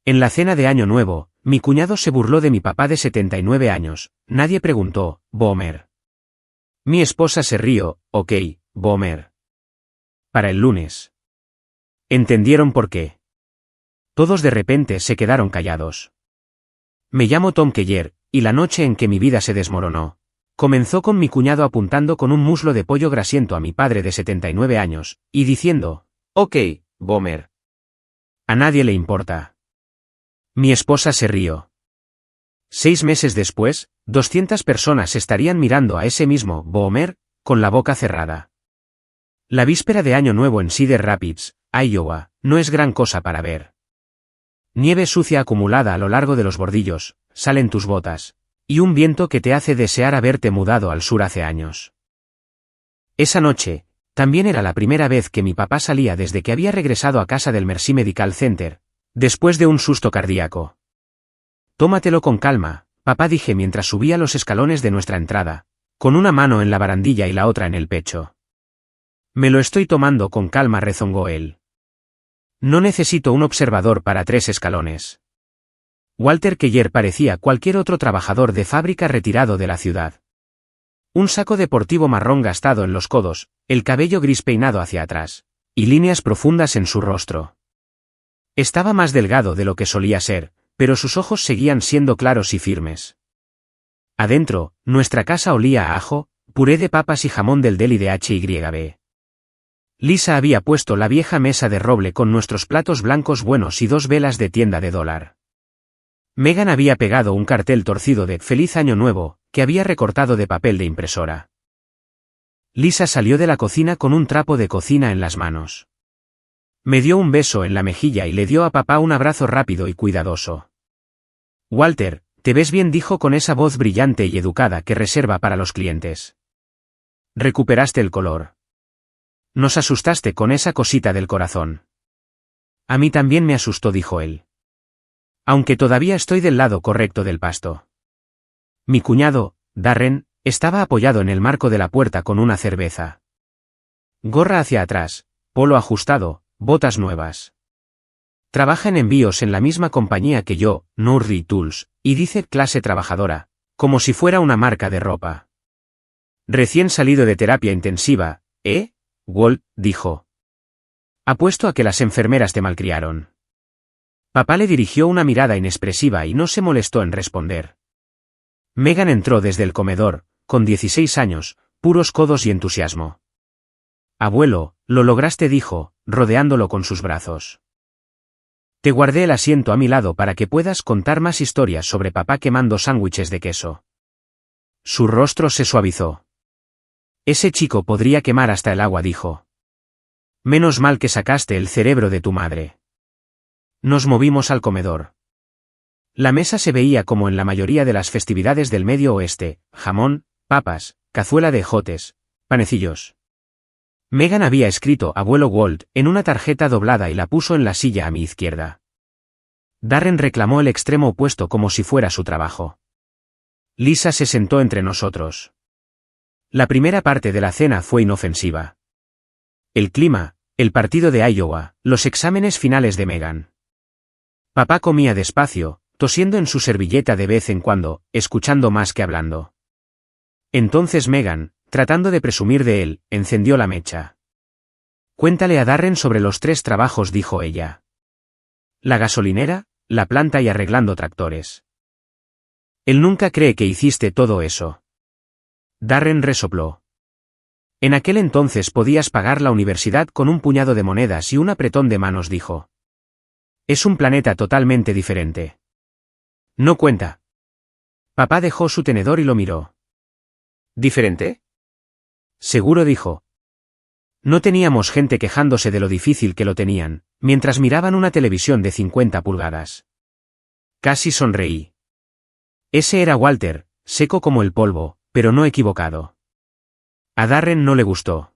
En la cena de Año Nuevo, mi cuñado se burló de mi papá de 79 años. Nadie preguntó, Boomer. Mi esposa se rió, ok, Boomer. Para el lunes. ¿Entendieron por qué? Todos de repente se quedaron callados. Me llamo Tom Keller, y la noche en que mi vida se desmoronó. Comenzó con mi cuñado apuntando con un muslo de pollo grasiento a mi padre de 79 años, y diciendo, ok, Boomer. A nadie le importa. Mi esposa se rió. 6 meses después, 200 personas estarían mirando a ese mismo Boomer, con la boca cerrada. La víspera de Año Nuevo en Cedar Rapids, Iowa, no es gran cosa para ver. Nieve sucia acumulada a lo largo de los bordillos, sal en tus botas, y un viento que te hace desear haberte mudado al sur hace años. Esa noche, también era la primera vez que mi papá salía desde que había regresado a casa del Mercy Medical Center, después de un susto cardíaco. Tómatelo con calma, papá, dije mientras subía los escalones de nuestra entrada, con una mano en la barandilla y la otra en el pecho. Me lo estoy tomando con calma, rezongó él. No necesito un observador para 3 escalones. Walter Keller parecía cualquier otro trabajador de fábrica retirado de la ciudad. Un saco deportivo marrón gastado en los codos, el cabello gris peinado hacia atrás, y líneas profundas en su rostro. Estaba más delgado de lo que solía ser, pero sus ojos seguían siendo claros y firmes. Adentro, nuestra casa olía a ajo, puré de papas y jamón del deli de H.Y.B. Lisa había puesto la vieja mesa de roble con nuestros platos blancos buenos y 2 velas de tienda de $. Megan había pegado un cartel torcido de Feliz Año Nuevo, que había recortado de papel de impresora. Lisa salió de la cocina con un trapo de cocina en las manos. Me dio un beso en la mejilla y le dio a papá un abrazo rápido y cuidadoso. Walter, te ves bien, dijo con esa voz brillante y educada que reserva para los clientes. Recuperaste el color. Nos asustaste con esa cosita del corazón. A mí también me asustó, dijo él. Aunque todavía estoy del lado correcto del pasto. Mi cuñado, Darren, estaba apoyado en el marco de la puerta con una cerveza. Gorra hacia atrás, polo ajustado, botas nuevas. Trabaja en envíos en la misma compañía que yo, Nurri Tools, y dice clase trabajadora, como si fuera una marca de ropa. Recién salido de terapia intensiva, ¿eh? Walt dijo. Apuesto a que las enfermeras te malcriaron. Papá le dirigió una mirada inexpresiva y no se molestó en responder. Megan entró desde el comedor, con 16 años, puros codos y entusiasmo. Abuelo, lo lograste, dijo, rodeándolo con sus brazos. Te guardé el asiento a mi lado para que puedas contar más historias sobre papá quemando sándwiches de queso. Su rostro se suavizó. Ese chico podría quemar hasta el agua, dijo. Menos mal que sacaste el cerebro de tu madre. Nos movimos al comedor. La mesa se veía como en la mayoría de las festividades del Medio Oeste: jamón, papas, cazuela de ejotes, panecillos. Megan había escrito Abuelo Walt en una tarjeta doblada y la puso en la silla a mi izquierda. Darren reclamó el extremo opuesto como si fuera su trabajo. Lisa se sentó entre nosotros. La primera parte de la cena fue inofensiva. El clima, el partido de Iowa, los exámenes finales de Megan. Papá comía despacio, tosiendo en su servilleta de vez en cuando, escuchando más que hablando. Entonces Megan, tratando de presumir de él, encendió la mecha. Cuéntale a Darren sobre los 3 trabajos, dijo ella. La gasolinera, la planta y arreglando tractores. Él nunca cree que hiciste todo eso. Darren resopló. En aquel entonces podías pagar la universidad con un puñado de monedas y un apretón de manos, dijo. Es un planeta totalmente diferente. No cuenta. Papá dejó su tenedor y lo miró. ¿Diferente? Seguro, dijo. No teníamos gente quejándose de lo difícil que lo tenían, mientras miraban una televisión de 50 pulgadas. Casi sonreí. Ese era Walter, seco como el polvo, pero no equivocado. A Darren no le gustó.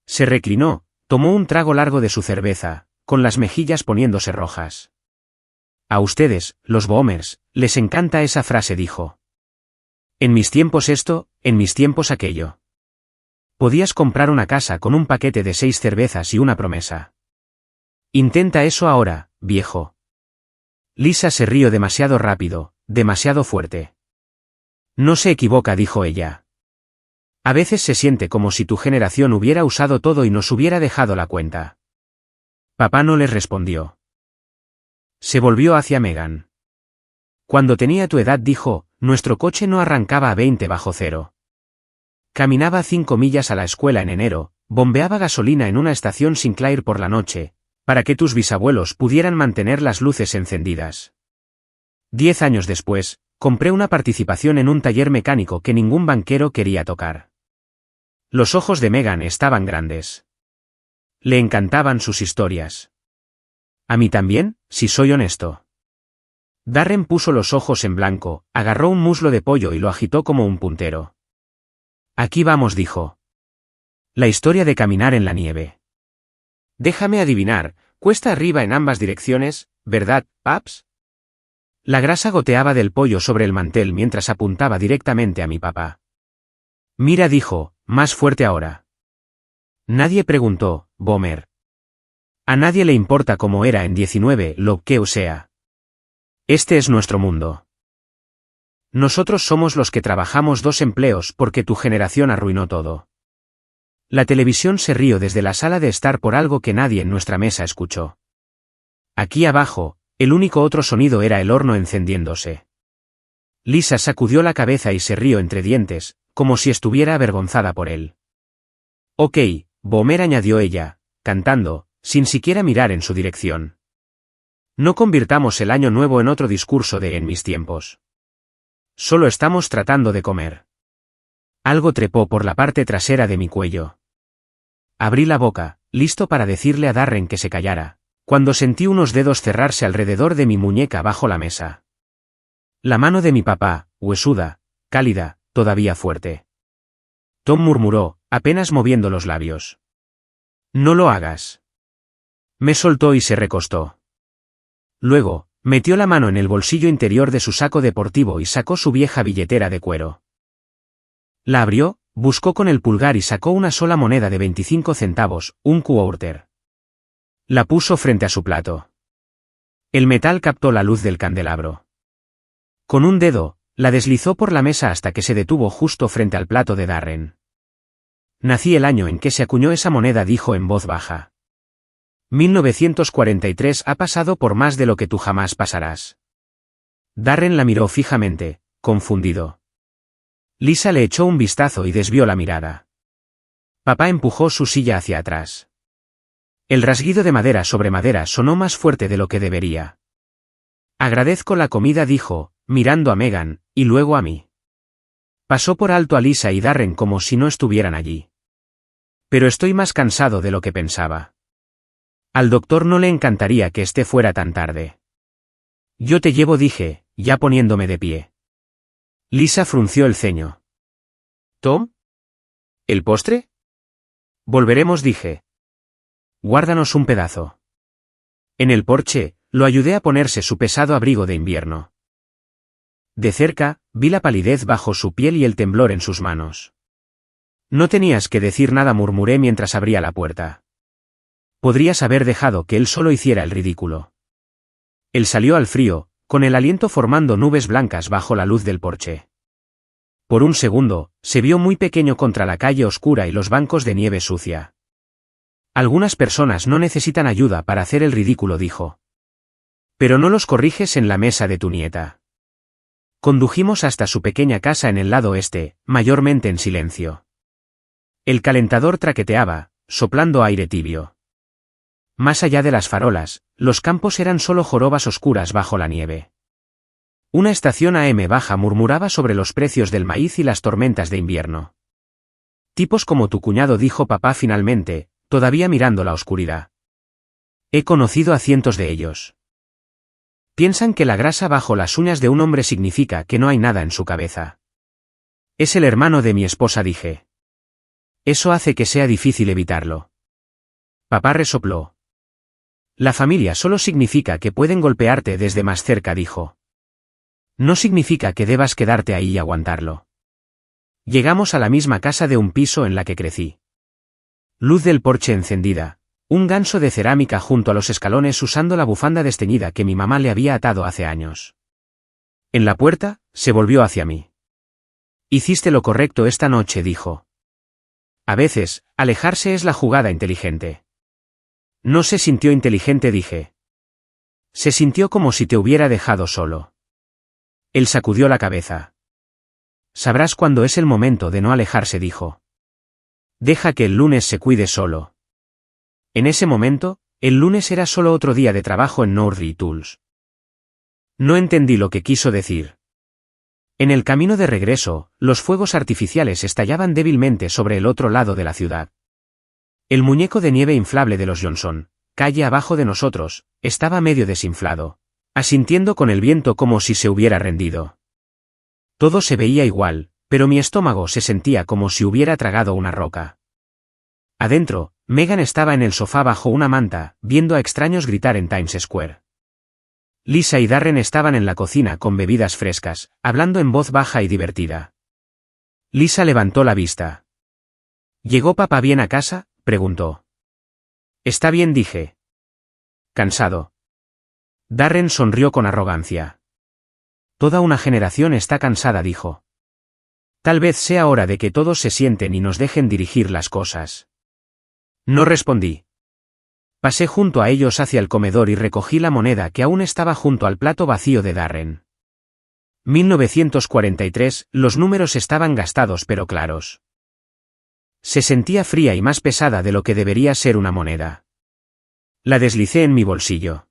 Se reclinó, tomó un trago largo de su cerveza, con las mejillas poniéndose rojas. A ustedes, los boomers, les encanta esa frase, dijo. En mis tiempos esto, en mis tiempos aquello. Podías comprar una casa con un paquete de 6 cervezas y una promesa. Intenta eso ahora, viejo. Lisa se rió demasiado rápido, demasiado fuerte. No se equivoca, dijo ella. A veces se siente como si tu generación hubiera usado todo y nos hubiera dejado la cuenta. Papá no les respondió. Se volvió hacia Megan. Cuando tenía tu edad, dijo, nuestro coche no arrancaba a 20 bajo cero. Caminaba 5 millas a la escuela en enero, bombeaba gasolina en una estación Sinclair por la noche, para que tus bisabuelos pudieran mantener las luces encendidas. 10 años después, compré una participación en un taller mecánico que ningún banquero quería tocar. Los ojos de Megan estaban grandes. Le encantaban sus historias. A mí también, si soy honesto. Darren puso los ojos en blanco, agarró un muslo de pollo y lo agitó como un puntero. Aquí vamos, dijo. La historia de caminar en la nieve. Déjame adivinar, cuesta arriba en ambas direcciones, ¿verdad, Paps? La grasa goteaba del pollo sobre el mantel mientras apuntaba directamente a mi papá. Mira, dijo, más fuerte ahora. Nadie preguntó, Boomer. A nadie le importa cómo era en 19, lo que sea. Este es nuestro mundo. Nosotros somos los que trabajamos 2 empleos porque tu generación arruinó todo. La televisión se rió desde la sala de estar por algo que nadie en nuestra mesa escuchó. Aquí abajo, el único otro sonido era el horno encendiéndose. Lisa sacudió la cabeza y se rió entre dientes, como si estuviera avergonzada por él. Ok, Boomer, añadió ella, cantando, sin siquiera mirar en su dirección. No convirtamos el año nuevo en otro discurso de en mis tiempos. Solo estamos tratando de comer. Algo trepó por la parte trasera de mi cuello. Abrí la boca, listo para decirle a Darren que se callara, cuando sentí unos dedos cerrarse alrededor de mi muñeca bajo la mesa. La mano de mi papá, huesuda, cálida, todavía fuerte. Tom murmuró, apenas moviendo los labios. No lo hagas. Me soltó y se recostó. Luego, metió la mano en el bolsillo interior de su saco deportivo y sacó su vieja billetera de cuero. La abrió, buscó con el pulgar y sacó una sola moneda de 25 centavos, un quarter. La puso frente a su plato. El metal captó la luz del candelabro. Con un dedo, la deslizó por la mesa hasta que se detuvo justo frente al plato de Darren. Nací el año en que se acuñó esa moneda, dijo en voz baja. 1943 ha pasado por más de lo que tú jamás pasarás. Darren la miró fijamente, confundido. Lisa le echó un vistazo y desvió la mirada. Papá empujó su silla hacia atrás. El rasguido de madera sobre madera sonó más fuerte de lo que debería. Agradezco la comida, dijo, mirando a Megan, y luego a mí. Pasó por alto a Lisa y Darren como si no estuvieran allí. Pero estoy más cansado de lo que pensaba. Al doctor no le encantaría que esté fuera tan tarde. Yo te llevo, dije, ya poniéndome de pie. Lisa frunció el ceño. ¿Tom? ¿El postre? Volveremos, dije. Guárdanos un pedazo. En el porche, lo ayudé a ponerse su pesado abrigo de invierno. De cerca, vi la palidez bajo su piel y el temblor en sus manos. No tenías que decir nada, murmuré mientras abría la puerta. Podrías haber dejado que él solo hiciera el ridículo. Él salió al frío, con el aliento formando nubes blancas bajo la luz del porche. Por un segundo, se vio muy pequeño contra la calle oscura y los bancos de nieve sucia. Algunas personas no necesitan ayuda para hacer el ridículo, dijo. Pero no los corriges en la mesa de tu nieta. Condujimos hasta su pequeña casa en el lado este, mayormente en silencio. El calentador traqueteaba, soplando aire tibio. Más allá de las farolas, los campos eran solo jorobas oscuras bajo la nieve. Una estación AM baja murmuraba sobre los precios del maíz y las tormentas de invierno. Tipos como tu cuñado, dijo papá finalmente, todavía mirando la oscuridad. He conocido a cientos de ellos. Piensan que la grasa bajo las uñas de un hombre significa que no hay nada en su cabeza. Es el hermano de mi esposa, dije. Eso hace que sea difícil evitarlo. Papá resopló. La familia solo significa que pueden golpearte desde más cerca, dijo. No significa que debas quedarte ahí y aguantarlo. Llegamos a la misma casa de un piso en la que crecí. Luz del porche encendida, Un ganso de cerámica junto a los escalones usando la bufanda desteñida que mi mamá le había atado hace años. En la puerta, se volvió hacia mí. Hiciste lo correcto esta noche, dijo. A veces, alejarse es la jugada inteligente. No se sintió inteligente, dije. Se sintió como si te hubiera dejado solo. Él sacudió la cabeza. Sabrás cuándo es el momento de no alejarse, dijo. Deja que el lunes se cuide solo. En ese momento, el lunes era solo otro día de trabajo en Northry Tools. No entendí lo que quiso decir. En el camino de regreso, los fuegos artificiales estallaban débilmente sobre el otro lado de la ciudad. El muñeco de nieve inflable de los Johnson, calle abajo de nosotros, estaba medio desinflado, asintiendo con el viento como si se hubiera rendido. Todo se veía igual, pero mi estómago se sentía como si hubiera tragado una roca. Adentro, Megan estaba en el sofá bajo una manta, viendo a extraños gritar en Times Square. Lisa y Darren estaban en la cocina con bebidas frescas, hablando en voz baja y divertida. Lisa levantó la vista. ¿Llegó papá bien a casa?, preguntó. Está bien, dije. Cansado. Darren sonrió con arrogancia. Toda una generación está cansada, dijo. Tal vez sea hora de que todos se sienten y nos dejen dirigir las cosas. No respondí. Pasé junto a ellos hacia el comedor y recogí la moneda que aún estaba junto al plato vacío de Darren. 1943, los números estaban gastados pero claros. Se sentía fría y más pesada de lo que debería ser una moneda. La deslicé en mi bolsillo.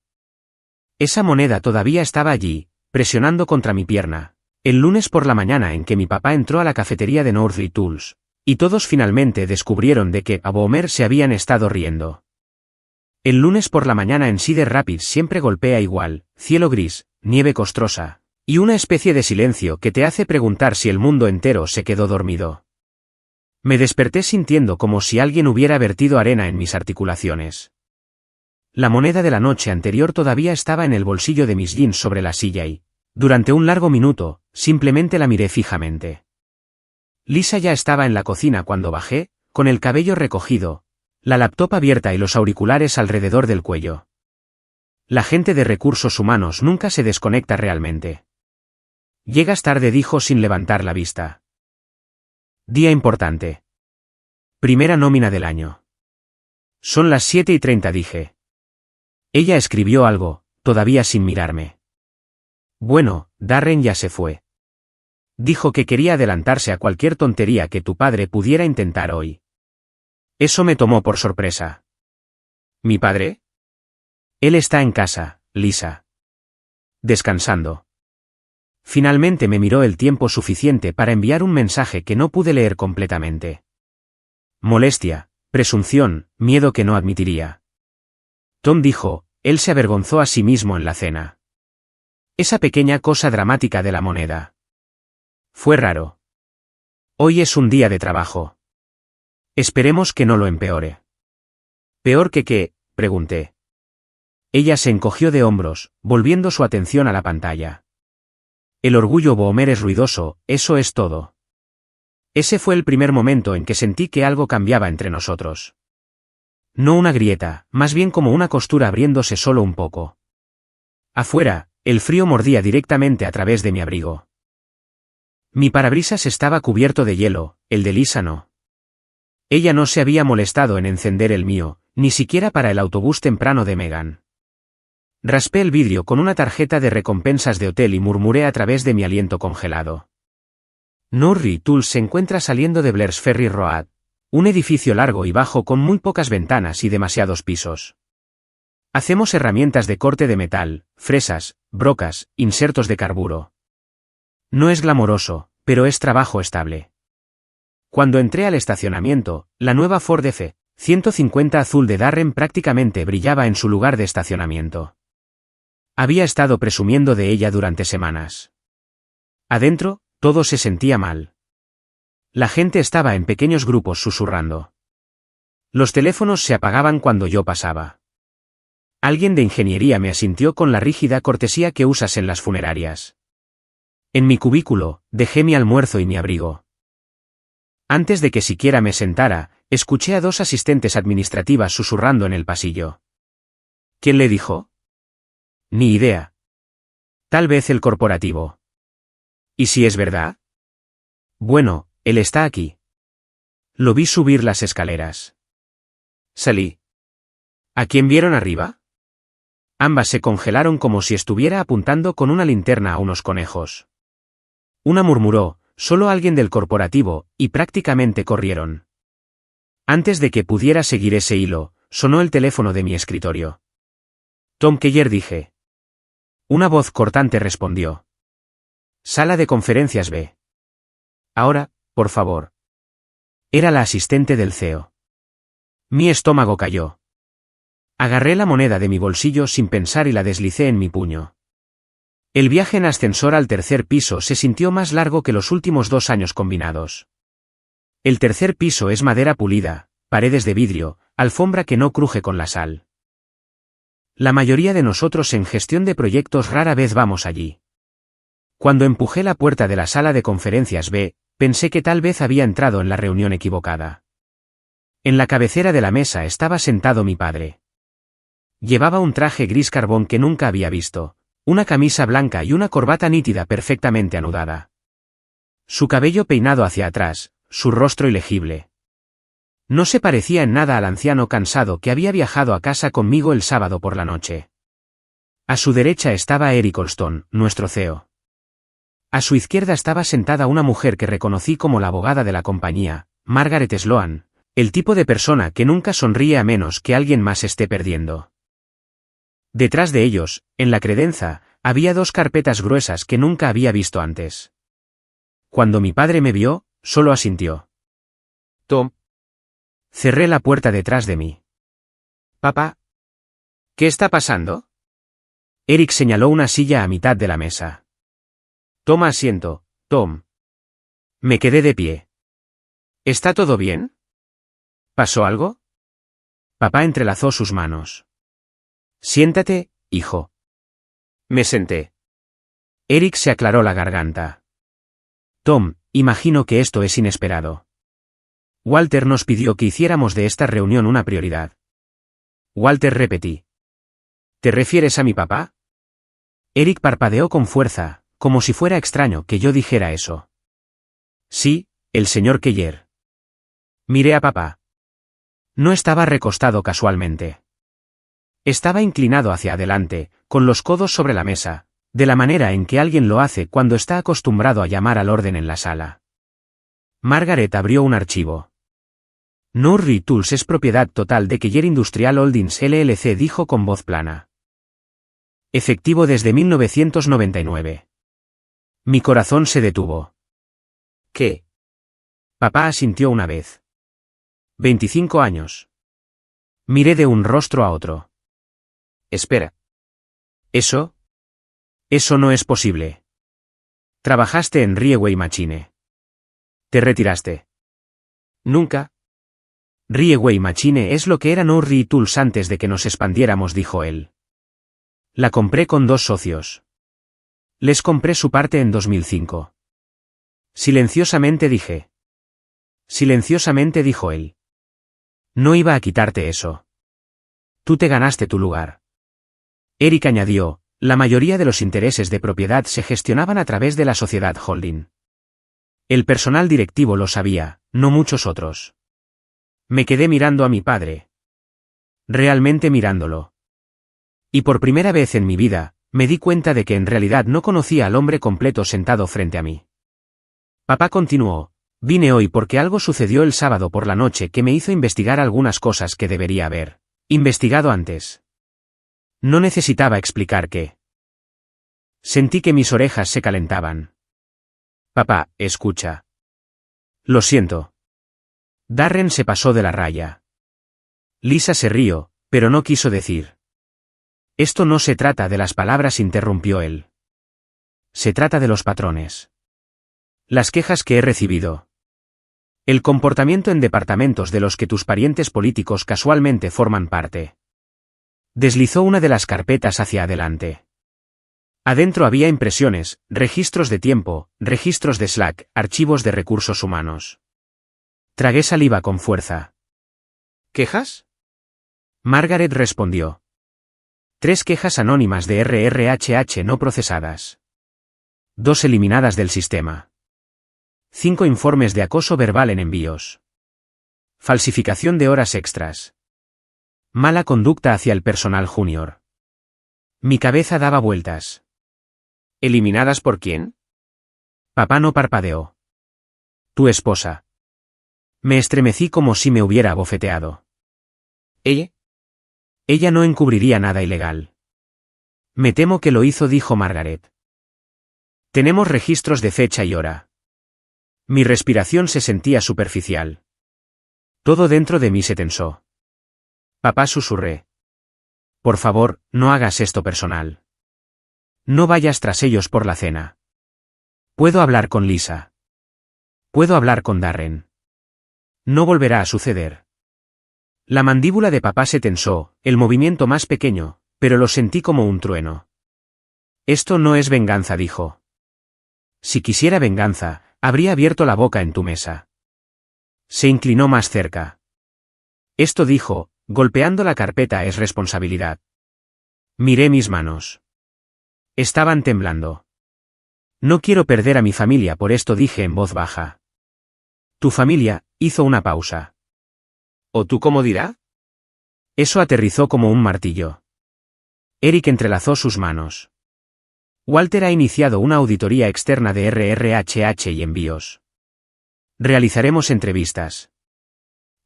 Esa moneda todavía estaba allí, presionando contra mi pierna, el lunes por la mañana en que mi papá entró a la cafetería de Northry Tools, y todos finalmente descubrieron de que a Boomer se habían estado riendo. El lunes por la mañana en Cedar Rapids siempre golpea igual, cielo gris, nieve costrosa, y una especie de silencio que te hace preguntar si el mundo entero se quedó dormido. Me desperté sintiendo como si alguien hubiera vertido arena en mis articulaciones. La moneda de la noche anterior todavía estaba en el bolsillo de mis jeans sobre la silla y, durante un largo minuto, simplemente la miré fijamente. Lisa ya estaba en la cocina cuando bajé, con el cabello recogido, la laptop abierta y los auriculares alrededor del cuello. La gente de recursos humanos nunca se desconecta realmente. Llegas tarde, dijo sin levantar la vista. Día importante. Primera nómina del año. Son las 7:30, dije. Ella escribió algo, todavía sin mirarme. Bueno, Darren ya se fue. Dijo que quería adelantarse a cualquier tontería que tu padre pudiera intentar hoy. Eso me tomó por sorpresa. ¿Mi padre? Él está en casa, Lisa. Descansando. Finalmente me miró el tiempo suficiente para enviar un mensaje que no pude leer completamente. Molestia, presunción, miedo que no admitiría. Tom dijo, él se avergonzó a sí mismo en la cena. Esa pequeña cosa dramática de la moneda. Fue raro. Hoy es un día de trabajo. Esperemos que no lo empeore. ¿Peor que qué?, pregunté. Ella se encogió de hombros, volviendo su atención a la pantalla. El orgullo Boomer es ruidoso, eso es todo. Ese fue el primer momento en que sentí que algo cambiaba entre nosotros. No una grieta, más bien como una costura abriéndose solo un poco. Afuera, el frío mordía directamente a través de mi abrigo. Mi parabrisas estaba cubierto de hielo, el de Lisa no. Ella no se había molestado en encender el mío, ni siquiera para el autobús temprano de Megan. Raspé el vidrio con una tarjeta de recompensas de hotel y murmuré a través de mi aliento congelado. Northry Tools se encuentra saliendo de Blair's Ferry Road, un edificio largo y bajo con muy pocas ventanas y demasiados pisos. Hacemos herramientas de corte de metal, fresas, brocas, insertos de carburo. No es glamoroso, pero es trabajo estable. Cuando entré al estacionamiento, la nueva Ford F-150 azul de Darren prácticamente brillaba en su lugar de estacionamiento. Había estado presumiendo de ella durante semanas. Adentro, todo se sentía mal. La gente estaba en pequeños grupos susurrando. Los teléfonos se apagaban cuando yo pasaba. Alguien de ingeniería me asintió con la rígida cortesía que usas en las funerarias. En mi cubículo, dejé mi almuerzo y mi abrigo. Antes de que siquiera me sentara, Escuché a dos asistentes administrativas susurrando en el pasillo. ¿Quién le dijo? Ni idea. Tal vez el corporativo. ¿Y si es verdad? Bueno, él está aquí. Lo vi subir las escaleras. Salí. ¿A quién vieron arriba? Ambas se congelaron como si estuviera apuntando con una linterna a unos conejos. Una murmuró, solo alguien del corporativo, y prácticamente corrieron. Antes de que pudiera seguir ese hilo, sonó el teléfono de mi escritorio. Tom Keller, dije. Una voz cortante respondió. Sala de conferencias B. Ahora, por favor. Era la asistente del CEO. Mi estómago cayó. Agarré la moneda de mi bolsillo sin pensar y la deslicé en mi puño. El viaje en ascensor al tercer piso se sintió más largo que los últimos 2 años combinados. El tercer piso es madera pulida, paredes de vidrio, alfombra que no cruje con la sal. La mayoría de nosotros en gestión de proyectos rara vez vamos allí. Cuando empujé la puerta de la sala de conferencias B, pensé que tal vez había entrado en la reunión equivocada. En la cabecera de la mesa estaba sentado mi padre. Llevaba un traje gris carbón que nunca había visto, una camisa blanca y una corbata nítida perfectamente anudada. Su cabello peinado hacia atrás, su rostro ilegible. No se parecía en nada al anciano cansado que había viajado a casa conmigo el sábado por la noche. A su derecha estaba Eric Olston, nuestro CEO. A su izquierda estaba sentada una mujer que reconocí como la abogada de la compañía, Margaret Sloan, el tipo de persona que nunca sonríe a menos que alguien más esté perdiendo. Detrás de ellos, en la credenza, había 2 carpetas gruesas que nunca había visto antes. Cuando mi padre me vio, solo asintió. Tom. Cerré la puerta detrás de mí. Papá. ¿Qué está pasando? Eric señaló una silla a mitad de la mesa. Toma asiento, Tom. Me quedé de pie. ¿Está todo bien? ¿Pasó algo? Papá entrelazó sus manos. Siéntate, hijo. Me senté. Eric se aclaró la garganta. Tom, imagino que esto es inesperado. Walter nos pidió que hiciéramos de esta reunión una prioridad. Walter, repetí. ¿Te refieres a mi papá? Eric parpadeó con fuerza, como si fuera extraño que yo dijera eso. Sí, el señor Keller. Miré a papá. No estaba recostado casualmente. Estaba inclinado hacia adelante, con los codos sobre la mesa, de la manera en que alguien lo hace cuando está acostumbrado a llamar al orden en la sala. Margaret abrió un archivo. Nurri Tools es propiedad total de Keller Industrial Holdings LLC, dijo con voz plana. Efectivo desde 1999. Mi corazón se detuvo. ¿Qué? Papá asintió una vez. 25 años. Miré de un rostro a otro. Espera. ¿Eso? Eso no es posible. Trabajaste en Rieway Machine. ¿Te retiraste? Nunca. Rieway Machine es lo que era Nurri Tools antes de que nos expandiéramos, dijo él. La compré con 2 socios. Les compré su parte en 2005. Silenciosamente dije. Silenciosamente dijo él. No iba a quitarte eso. Tú te ganaste tu lugar. Eric añadió, la mayoría de los intereses de propiedad se gestionaban a través de la sociedad holding. El personal directivo lo sabía, no muchos otros. Me quedé mirando a mi padre. Realmente mirándolo. Y por primera vez en mi vida, me di cuenta de que en realidad no conocía al hombre completo sentado frente a mí. Papá continuó, vine hoy porque algo sucedió el sábado por la noche que me hizo investigar algunas cosas que debería haber investigado antes. No necesitaba explicar qué. Sentí que mis orejas se calentaban. Papá, escucha. Lo siento. Darren se pasó de la raya. Lisa se rió, pero no quiso decir. Esto no se trata de las palabras, interrumpió él. Se trata de los patrones. Las quejas que he recibido. El comportamiento en departamentos de los que tus parientes políticos casualmente forman parte. Deslizó una de las carpetas hacia adelante. Adentro había impresiones, registros de tiempo, registros de Slack, archivos de recursos humanos. Tragué saliva con fuerza. ¿Quejas? Margaret respondió. 3 quejas anónimas de RRHH no procesadas. 2 eliminadas del sistema. 5 informes de acoso verbal en envíos. Falsificación de horas extras. Mala conducta hacia el personal junior. Mi cabeza daba vueltas. ¿Eliminadas por quién? Papá no parpadeó. Tu esposa. Me estremecí como si me hubiera abofeteado. ¿Ella? Ella no encubriría nada ilegal. Me temo que lo hizo, dijo Margaret. Tenemos registros de fecha y hora. Mi respiración se sentía superficial. Todo dentro de mí se tensó. Papá, susurré. Por favor, no hagas esto personal. No vayas tras ellos por la cena. Puedo hablar con Lisa. Puedo hablar con Darren. No volverá a suceder. La mandíbula de papá se tensó, el movimiento más pequeño, pero lo sentí como un trueno. Esto no es venganza, dijo. Si quisiera venganza, habría abierto la boca en tu mesa. Se inclinó más cerca. Esto, dijo, golpeando la carpeta, es responsabilidad. Miré mis manos. Estaban temblando. No quiero perder a mi familia, por esto dije en voz baja. Tu familia, hizo una pausa. ¿O tu comodidad? Eso aterrizó como un martillo. Eric entrelazó sus manos. Walter ha iniciado una auditoría externa de RRHH y envíos. Realizaremos entrevistas.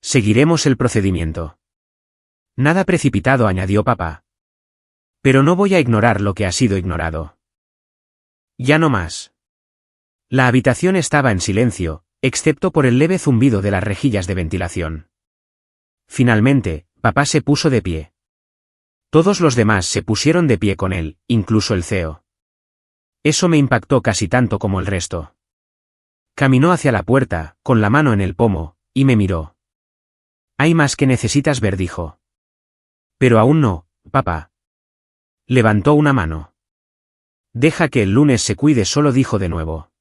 Seguiremos el procedimiento. Nada precipitado, añadió papá. Pero no voy a ignorar lo que ha sido ignorado. Ya no más. La habitación estaba en silencio, excepto por el leve zumbido de las rejillas de ventilación. Finalmente, papá se puso de pie. Todos los demás se pusieron de pie con él, incluso el CEO. Eso me impactó casi tanto como el resto. Caminó hacia la puerta, con la mano en el pomo, y me miró. Hay más que necesitas ver, dijo. Pero aún no, papá. Levantó una mano. Deja que el lunes se cuide solo, dijo de nuevo.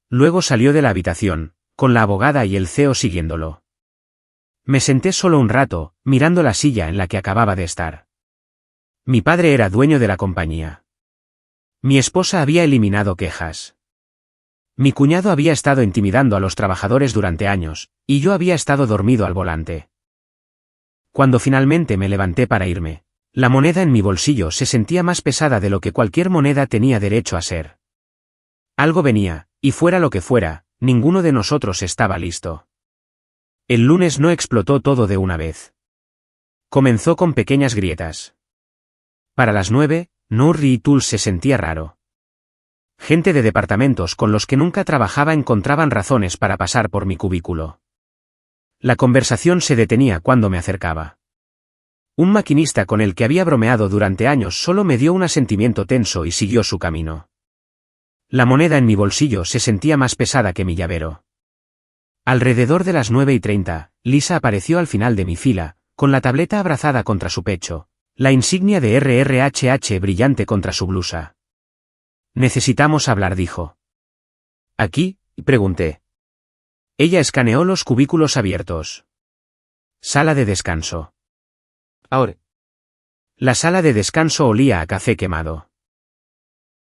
Luego salió de la habitación, con la abogada y el CEO siguiéndolo. Me senté solo un rato, mirando la silla en la que acababa de estar. Mi padre era dueño de la compañía. Mi esposa había eliminado quejas. Mi cuñado había estado intimidando a los trabajadores durante años, y yo había estado dormido al volante. Cuando finalmente me levanté para irme, la moneda en mi bolsillo se sentía más pesada de lo que cualquier moneda tenía derecho a ser. Algo venía, y fuera lo que fuera, ninguno de nosotros estaba listo. El lunes no explotó todo de una vez. Comenzó con pequeñas grietas. Para las 9, Nurri y Tull se sentía raro. Gente de departamentos con los que nunca trabajaba encontraban razones para pasar por mi cubículo. La conversación se detenía cuando me acercaba. Un maquinista con el que había bromeado durante años solo me dio un asentimiento tenso y siguió su camino. La moneda en mi bolsillo se sentía más pesada que mi llavero. Alrededor de las 9:30, Lisa apareció al final de mi fila, con la tableta abrazada contra su pecho, la insignia de RRHH brillante contra su blusa. Necesitamos hablar, dijo. ¿Aquí?, pregunté. Ella escaneó los cubículos abiertos. Sala de descanso. Ahora. La sala de descanso olía a café quemado.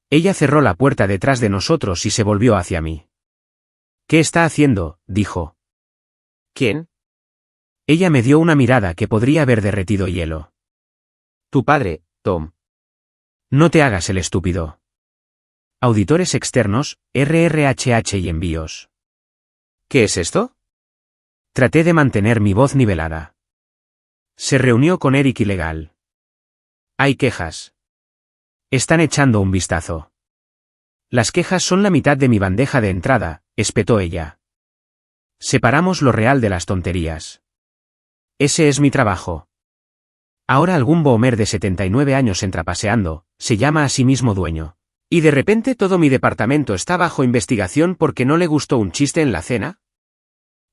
Ella cerró la puerta detrás de nosotros y se volvió hacia mí. ¿Qué está haciendo?, dijo. ¿Quién? Ella me dio una mirada que podría haber derretido hielo. Tu padre, Tom. No te hagas el estúpido. Auditores externos, RRHH y envíos. ¿Qué es esto? Traté de mantener mi voz nivelada. Se reunió con Eric y Legal. Hay quejas. Están echando un vistazo. Las quejas son la mitad de mi bandeja de entrada, espetó ella. Separamos lo real de las tonterías. Ese es mi trabajo. Ahora algún boomer de 79 años entra paseando, se llama a sí mismo dueño. ¿Y de repente todo mi departamento está bajo investigación porque no le gustó un chiste en la cena?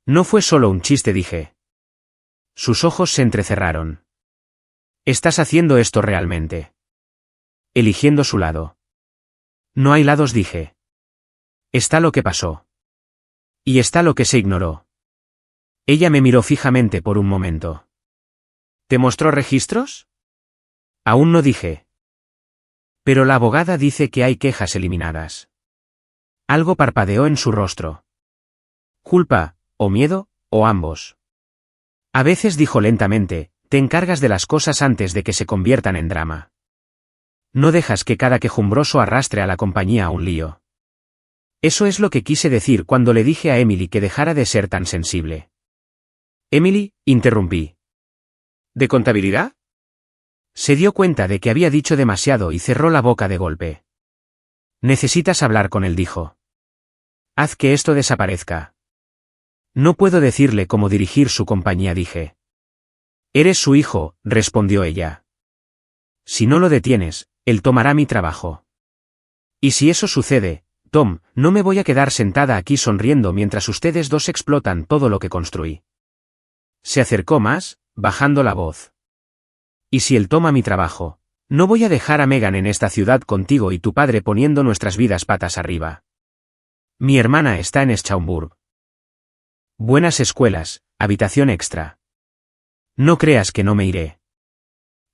No fue solo un chiste, dije. Sus ojos se entrecerraron. ¿Estás haciendo esto realmente? Eligiendo su lado. No hay lados, dije. Está lo que pasó. Y está lo que se ignoró. Ella me miró fijamente por un momento. ¿Te mostró registros? Aún no dije. Pero la abogada dice que hay quejas eliminadas. Algo parpadeó en su rostro. Culpa, o miedo, o ambos. A veces dijo lentamente, te encargas de las cosas antes de que se conviertan en drama. No dejas que cada quejumbroso arrastre a la compañía a un lío. Eso es lo que quise decir cuando le dije a Emily que dejara de ser tan sensible. Emily, interrumpí. ¿De contabilidad? Se dio cuenta de que había dicho demasiado y cerró la boca de golpe. Necesitas hablar con él, dijo. Haz que esto desaparezca. No puedo decirle cómo dirigir su compañía, dije. Eres su hijo, respondió ella. Si no lo detienes, él tomará mi trabajo. Y si eso sucede, Tom, no me voy a quedar sentada aquí sonriendo mientras ustedes dos explotan todo lo que construí. Se acercó más, bajando la voz. Y si él toma mi trabajo, no voy a dejar a Megan en esta ciudad contigo y tu padre poniendo nuestras vidas patas arriba. Mi hermana está en Schaumburg. Buenas escuelas, habitación extra. No creas que no me iré.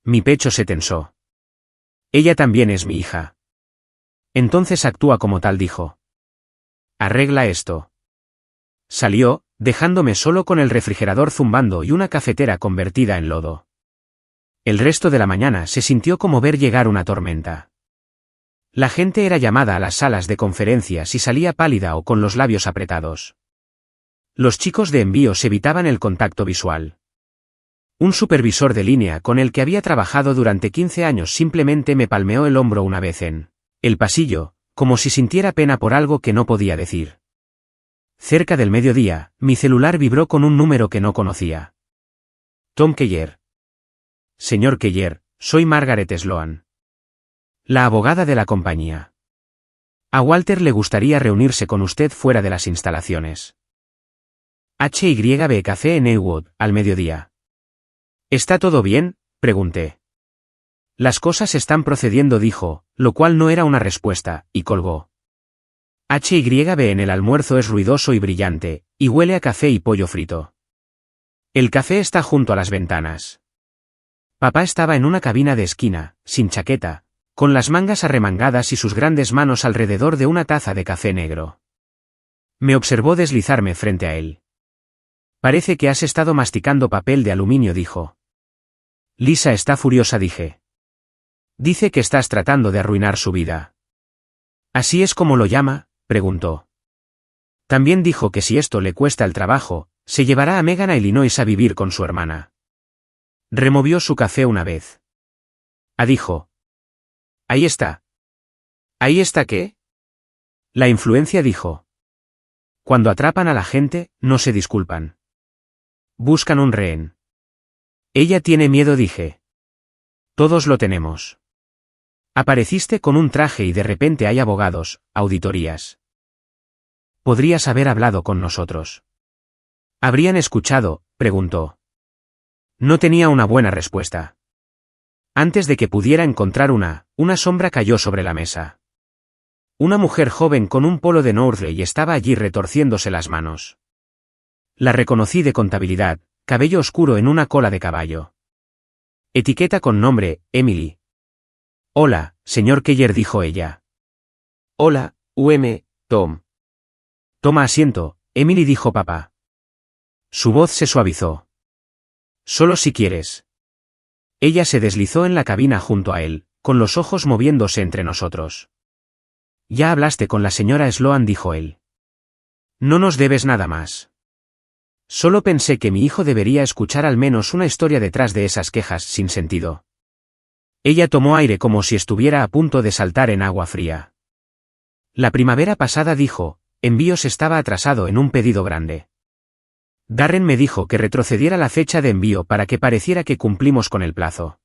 Mi pecho se tensó. Ella también es mi hija. Entonces actúa como tal, dijo. Arregla esto. Salió, dejándome solo con el refrigerador zumbando y una cafetera convertida en lodo. El resto de la mañana se sintió como ver llegar una tormenta. La gente era llamada a las salas de conferencias y salía pálida o con los labios apretados. Los chicos de envíos evitaban el contacto visual. Un supervisor de línea con el que había trabajado durante 15 años simplemente me palmeó el hombro una vez en el pasillo, como si sintiera pena por algo que no podía decir. Cerca del mediodía, mi celular vibró con un número que no conocía. Tom Keller. Señor Keller, soy Margaret Sloan. La abogada de la compañía. A Walter le gustaría reunirse con usted fuera de las instalaciones. HYB Café en Ewood, al mediodía. ¿Está todo bien?, pregunté. Las cosas están procediendo, dijo, lo cual no era una respuesta, y colgó. HYB en el almuerzo es ruidoso y brillante, y huele a café y pollo frito. El café está junto a las ventanas. Papá estaba en una cabina de esquina, sin chaqueta, con las mangas arremangadas y sus grandes manos alrededor de una taza de café negro. Me observó deslizarme frente a él. Parece que has estado masticando papel de aluminio, dijo. Lisa está furiosa, dije. Dice que estás tratando de arruinar su vida. ¿Así es como lo llama?, preguntó. También dijo que si esto le cuesta el trabajo, se llevará a Megan a Illinois a vivir con su hermana. Removió su café una vez. Dijo. Ahí está. ¿Ahí está qué? La influencia, dijo. Cuando atrapan a la gente, no se disculpan. Buscan un rehén. Ella tiene miedo, dije. Todos lo tenemos. Apareciste con un traje y de repente hay abogados, auditorías. Podrías haber hablado con nosotros. ¿Habrían escuchado?, preguntó. No tenía una buena respuesta. Antes de que pudiera encontrar una sombra cayó sobre la mesa. Una mujer joven con un polo de Northley estaba allí retorciéndose las manos. La reconocí de contabilidad, cabello oscuro en una cola de caballo. Etiqueta con nombre, Emily. Hola, señor Keller, dijo ella. Hola, Tom. Toma asiento, Emily, dijo papá. Su voz se suavizó. Solo si quieres. Ella se deslizó en la cabina junto a él, con los ojos moviéndose entre nosotros. Ya hablaste con la señora Sloan, dijo él. No nos debes nada más. Solo pensé que mi hijo debería escuchar al menos una historia detrás de esas quejas sin sentido. Ella tomó aire como si estuviera a punto de saltar en agua fría. La primavera pasada, dijo, envíos estaba atrasado en un pedido grande. Darren me dijo que retrocediera la fecha de envío para que pareciera que cumplimos con el plazo.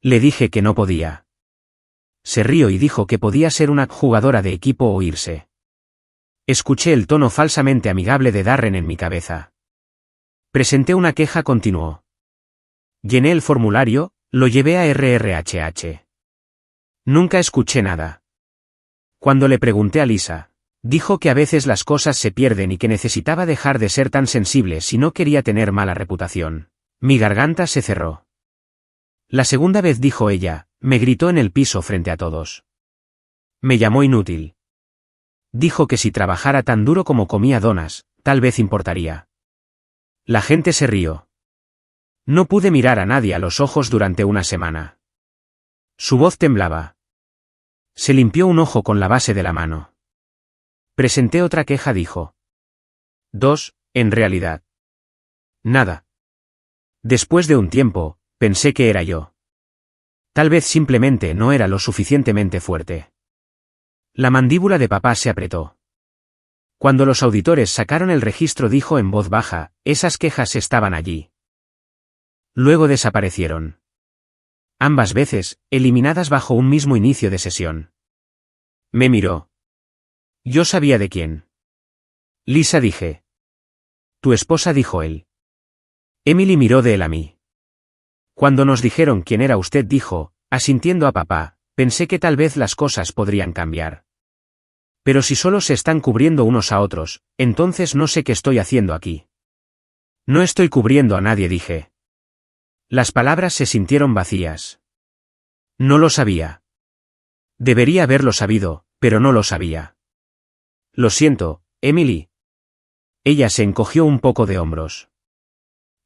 Le dije que no podía. Se rió y dijo que podía ser una jugadora de equipo o irse. Escuché el tono falsamente amigable de Darren en mi cabeza. Presenté una queja, continuó. Llené el formulario, lo llevé a RRHH. Nunca escuché nada. Cuando le pregunté a Lisa, Dijo que a veces las cosas se pierden y que necesitaba dejar de ser tan sensible si no quería tener mala reputación. Mi garganta se cerró. La segunda vez dijo ella, me gritó en el piso frente a todos. Me llamó inútil. Dijo que si trabajara tan duro como comía donas, tal vez importaría. La gente se rió. No pude mirar a nadie a los ojos durante una semana. Su voz temblaba. Se limpió un ojo con la base de la mano. Presenté otra queja, dijo. 2, en realidad. Nada. Después de un tiempo, pensé que era yo. Tal vez simplemente no era lo suficientemente fuerte. La mandíbula de papá se apretó. Cuando los auditores sacaron el registro, dijo en voz baja, esas quejas estaban allí. Luego desaparecieron. Ambas veces, eliminadas bajo un mismo inicio de sesión. Me miró. Yo sabía de quién. Lisa, dije. Tu esposa, dijo él. Emily miró de él a mí. Cuando nos dijeron quién era usted, dijo, asintiendo a papá, pensé que tal vez las cosas podrían cambiar. Pero si solo se están cubriendo unos a otros, entonces no sé qué estoy haciendo aquí. No estoy cubriendo a nadie, dije. Las palabras se sintieron vacías. No lo sabía. Debería haberlo sabido, pero no lo sabía. Lo siento, Emily. Ella se encogió un poco de hombros.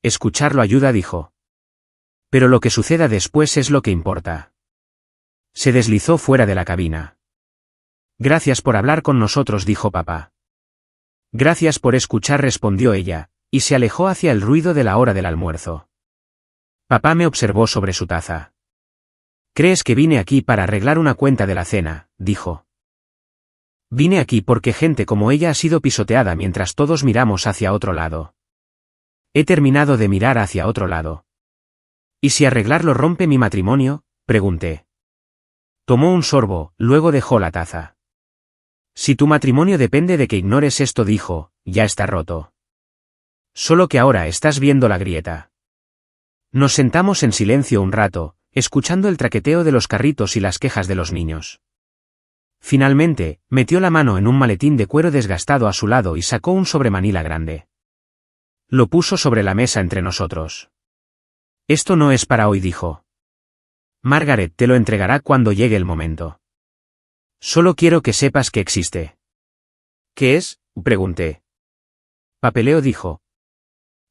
Escucharlo ayuda, dijo. Pero lo que suceda después es lo que importa. Se deslizó fuera de la cabina. Gracias por hablar con nosotros, dijo papá. Gracias por escuchar, respondió ella, y se alejó hacia el ruido de la hora del almuerzo. Papá me observó sobre su taza. ¿Crees que vine aquí para arreglar una cuenta de la cena?, dijo. Vine aquí porque gente como ella ha sido pisoteada mientras todos miramos hacia otro lado. He terminado de mirar hacia otro lado. ¿Y si arreglarlo rompe mi matrimonio?, pregunté. Tomó un sorbo, luego dejó la taza. Si tu matrimonio depende de que ignores esto, dijo, ya está roto. Solo que ahora estás viendo la grieta. Nos sentamos en silencio un rato, escuchando el traqueteo de los carritos y las quejas de los niños. Finalmente, metió la mano en un maletín de cuero desgastado a su lado y sacó un sobremanila grande. Lo puso sobre la mesa entre nosotros. Esto no es para hoy, dijo. Margaret te lo entregará cuando llegue el momento. Solo quiero que sepas que existe. ¿Qué es?, pregunté. Papeleo, dijo.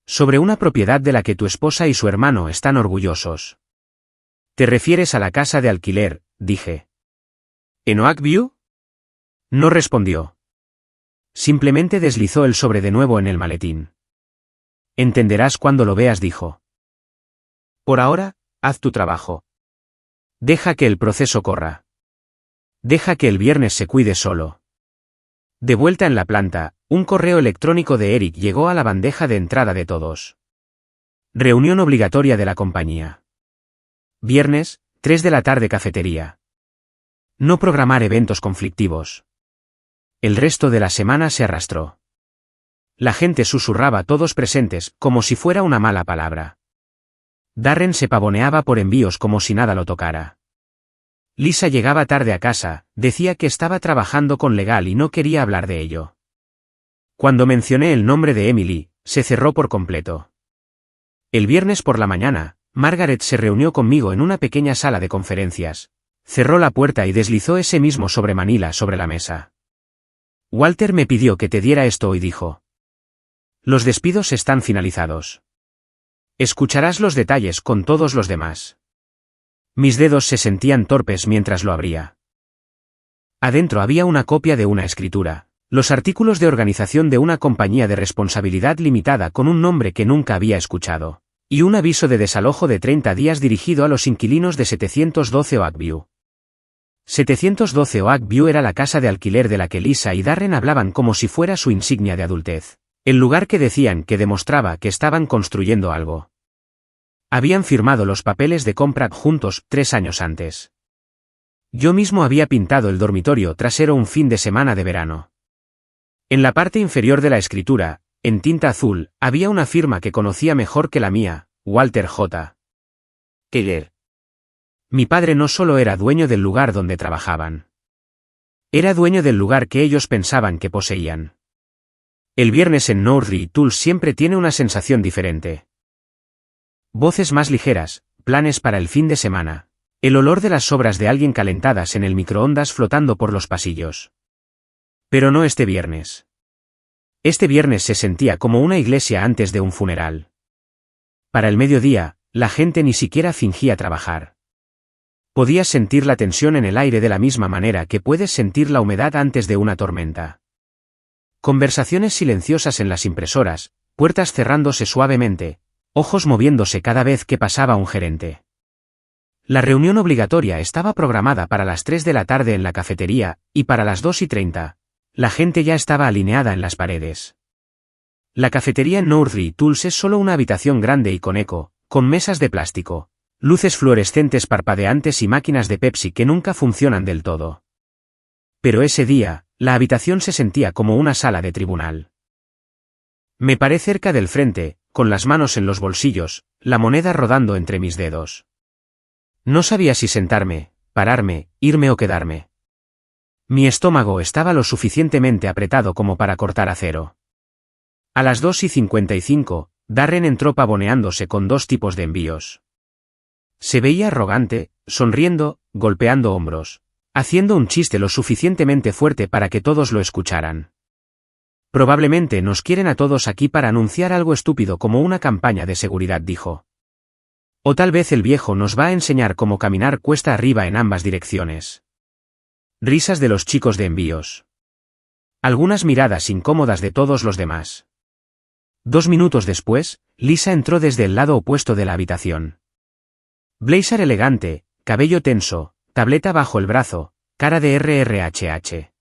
Sobre una propiedad de la que tu esposa y su hermano están orgullosos. ¿Te refieres a la casa de alquiler?, dije. ¿En Oakview? No respondió. Simplemente deslizó el sobre de nuevo en el maletín. Entenderás cuando lo veas, dijo. Por ahora, haz tu trabajo. Deja que el proceso corra. Deja que el viernes se cuide solo. De vuelta en la planta, un correo electrónico de Eric llegó a la bandeja de entrada de todos. Reunión obligatoria de la compañía. Viernes, 3 de la tarde, cafetería. No programar eventos conflictivos. El resto de la semana se arrastró. La gente susurraba, todos presentes, como si fuera una mala palabra. Darren se pavoneaba por envíos como si nada lo tocara. Lisa llegaba tarde a casa, decía que estaba trabajando con legal y no quería hablar de ello. Cuando mencioné el nombre de Emily, se cerró por completo. El viernes por la mañana, Margaret se reunió conmigo en una pequeña sala de conferencias. Cerró la puerta y deslizó ese mismo sobremanila sobre la mesa. Walter me pidió que te diera esto hoy, dijo. Los despidos están finalizados. Escucharás los detalles con todos los demás. Mis dedos se sentían torpes mientras lo abría. Adentro había una copia de una escritura, los artículos de organización de una compañía de responsabilidad limitada con un nombre que nunca había escuchado, y un aviso de desalojo de 30 días dirigido a los inquilinos de 712 Oakview. 712 Oakview era la casa de alquiler de la que Lisa y Darren hablaban como si fuera su insignia de adultez, el lugar que decían que demostraba que estaban construyendo algo. Habían firmado los papeles de compra juntos 3 años antes. Yo mismo había pintado el dormitorio trasero un fin de semana de verano. En la parte inferior de la escritura, en tinta azul, había una firma que conocía mejor que la mía, Walter J. Keller. Mi padre no solo era dueño del lugar donde trabajaban. Era dueño del lugar que ellos pensaban que poseían. El viernes en Northry Tools siempre tiene una sensación diferente. Voces más ligeras, planes para el fin de semana. El olor de las sobras de alguien calentadas en el microondas flotando por los pasillos. Pero no este viernes. Este viernes se sentía como una iglesia antes de un funeral. Para el mediodía, la gente ni siquiera fingía trabajar. Podías sentir la tensión en el aire de la misma manera que puedes sentir la humedad antes de una tormenta. Conversaciones silenciosas en las impresoras, puertas cerrándose suavemente, ojos moviéndose cada vez que pasaba un gerente. La reunión obligatoria estaba programada para las 3 de la tarde en la cafetería, y para las 2:30. La gente ya estaba alineada en las paredes. La cafetería en Northry Tools es solo una habitación grande y con eco, con mesas de plástico, luces fluorescentes parpadeantes y máquinas de Pepsi que nunca funcionan del todo. Pero ese día, la habitación se sentía como una sala de tribunal. Me paré cerca del frente, con las manos en los bolsillos, la moneda rodando entre mis dedos. No sabía si sentarme, pararme, irme o quedarme. Mi estómago estaba lo suficientemente apretado como para cortar acero. A las 2:55, Darren entró pavoneándose con 2 tipos de envíos. Se veía arrogante, sonriendo, golpeando hombros, haciendo un chiste lo suficientemente fuerte para que todos lo escucharan. Probablemente nos quieren a todos aquí para anunciar algo estúpido como una campaña de seguridad, dijo. O tal vez el viejo nos va a enseñar cómo caminar cuesta arriba en ambas direcciones. Risas de los chicos de envíos. Algunas miradas incómodas de todos los demás. 2 minutos después, Lisa entró desde el lado opuesto de la habitación. Blazer elegante, cabello tenso, tableta bajo el brazo, cara de RRHH.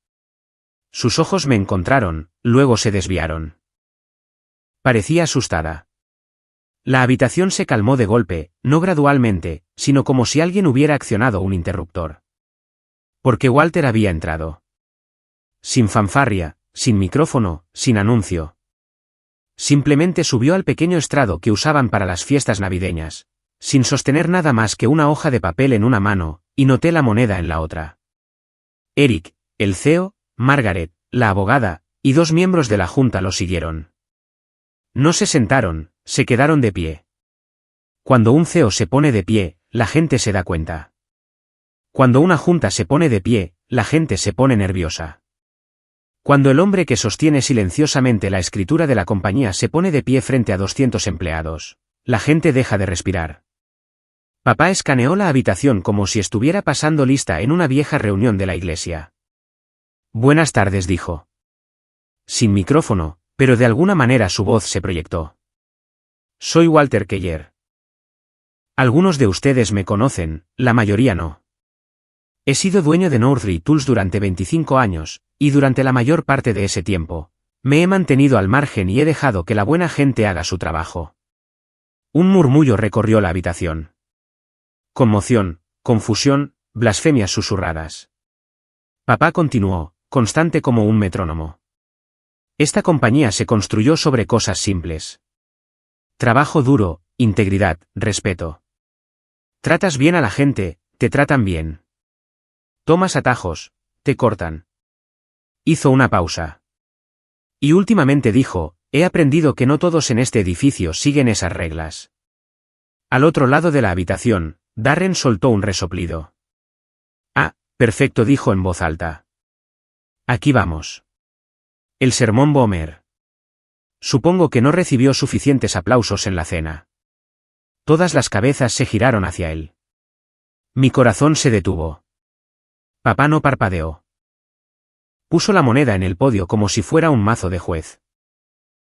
Sus ojos me encontraron, luego se desviaron. Parecía asustada. La habitación se calmó de golpe, no gradualmente, sino como si alguien hubiera accionado un interruptor. Porque Walter había entrado. Sin fanfarria, sin micrófono, sin anuncio. Simplemente subió al pequeño estrado que usaban para las fiestas navideñas, sin sostener nada más que una hoja de papel en una mano, y noté la moneda en la otra. Eric, el CEO, Margaret, la abogada, y 2 miembros de la junta lo siguieron. No se sentaron, se quedaron de pie. Cuando un CEO se pone de pie, la gente se da cuenta. Cuando una junta se pone de pie, la gente se pone nerviosa. Cuando el hombre que sostiene silenciosamente la escritura de la compañía se pone de pie frente a 200 empleados, la gente deja de respirar. Papá escaneó la habitación como si estuviera pasando lista en una vieja reunión de la iglesia. Buenas tardes, dijo. Sin micrófono, pero de alguna manera su voz se proyectó. Soy Walter Keller. Algunos de ustedes me conocen, la mayoría no. He sido dueño de Northry Tools durante 25 años, y durante la mayor parte de ese tiempo, me he mantenido al margen y he dejado que la buena gente haga su trabajo. Un murmullo recorrió la habitación. Conmoción, confusión, blasfemias susurradas. Papá continuó, constante como un metrónomo. Esta compañía se construyó sobre cosas simples. Trabajo duro, integridad, respeto. Tratas bien a la gente, te tratan bien. Tomas atajos, te cortan. Hizo una pausa. Y últimamente dijo, he aprendido que no todos en este edificio siguen esas reglas. Al otro lado de la habitación, Darren soltó un resoplido. Ah, perfecto, dijo en voz alta. Aquí vamos. El sermón Boomer. Supongo que no recibió suficientes aplausos en la cena. Todas las cabezas se giraron hacia él. Mi corazón se detuvo. Papá no parpadeó. Puso la moneda en el podio como si fuera un mazo de juez.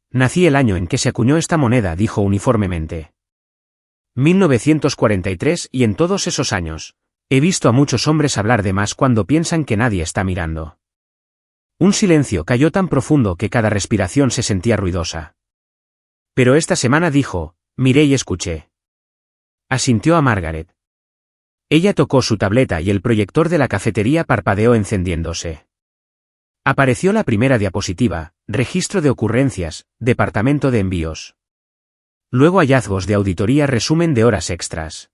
Nací el año en que se acuñó esta moneda, dijo uniformemente. 1943, y en todos esos años, he visto a muchos hombres hablar de más cuando piensan que nadie está mirando. Un silencio cayó tan profundo que cada respiración se sentía ruidosa. Pero esta semana dijo, miré y escuché. Asintió a Margaret. Ella tocó su tableta y el proyector de la cafetería parpadeó encendiéndose. Apareció la primera diapositiva, registro de ocurrencias, departamento de envíos. Luego hallazgos de auditoría, resumen de horas extras.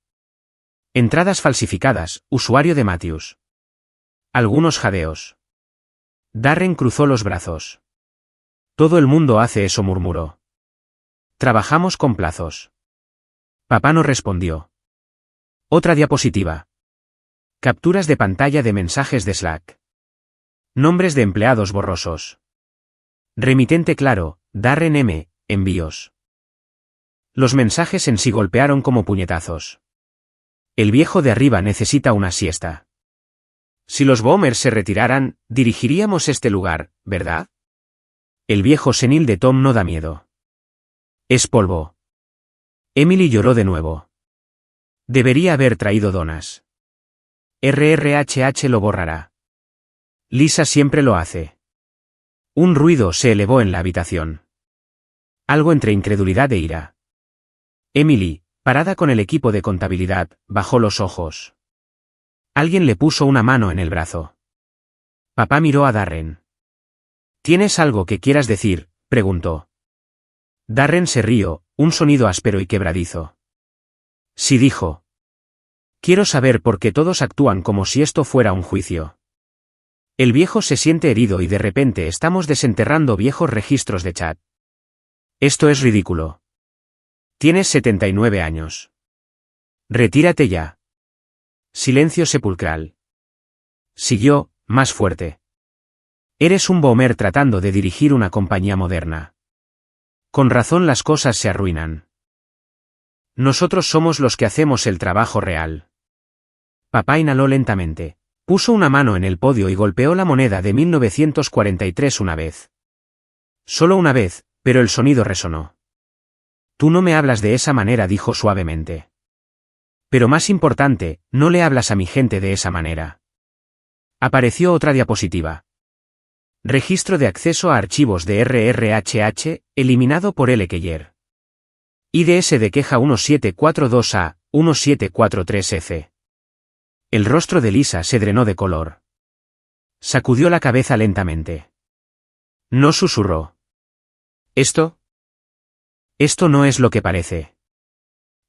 Entradas falsificadas, usuario de Matthews. Algunos jadeos. Darren cruzó los brazos. Todo el mundo hace eso, murmuró. Trabajamos con plazos. Papá no respondió. Otra diapositiva. Capturas de pantalla de mensajes de Slack. Nombres de empleados borrosos. Remitente claro, Darren M. Envíos. Los mensajes en sí golpearon como puñetazos. El viejo de arriba necesita una siesta. Si los boomers se retiraran, dirigiríamos este lugar, ¿verdad? El viejo senil de Tom no da miedo. Es polvo. Emily lloró de nuevo. Debería haber traído donas. RRHH lo borrará. Lisa siempre lo hace. Un ruido se elevó en la habitación. Algo entre incredulidad e ira. Emily, parada con el equipo de contabilidad, bajó los ojos. Alguien le puso una mano en el brazo. Papá miró a Darren. ¿Tienes algo que quieras decir?, preguntó. Darren se rió, un sonido áspero y quebradizo. Sí, dijo. Quiero saber por qué todos actúan como si esto fuera un juicio. El viejo se siente herido y de repente estamos desenterrando viejos registros de chat. Esto es ridículo. Tienes 79 años. Retírate ya. Silencio sepulcral. Siguió, más fuerte. Eres un boomer tratando de dirigir una compañía moderna. Con razón las cosas se arruinan. Nosotros somos los que hacemos el trabajo real. Papá inhaló lentamente. Puso una mano en el podio y golpeó la moneda de 1943 una vez. Solo una vez, pero el sonido resonó. Tú no me hablas de esa manera, dijo suavemente. Pero más importante, no le hablas a mi gente de esa manera. Apareció otra diapositiva. Registro de acceso a archivos de RRHH, eliminado por L. Keller. IDS de queja 1742A, 1743F. El rostro de Lisa se drenó de color. Sacudió la cabeza lentamente. No susurró. ¿Esto? Esto no es lo que parece.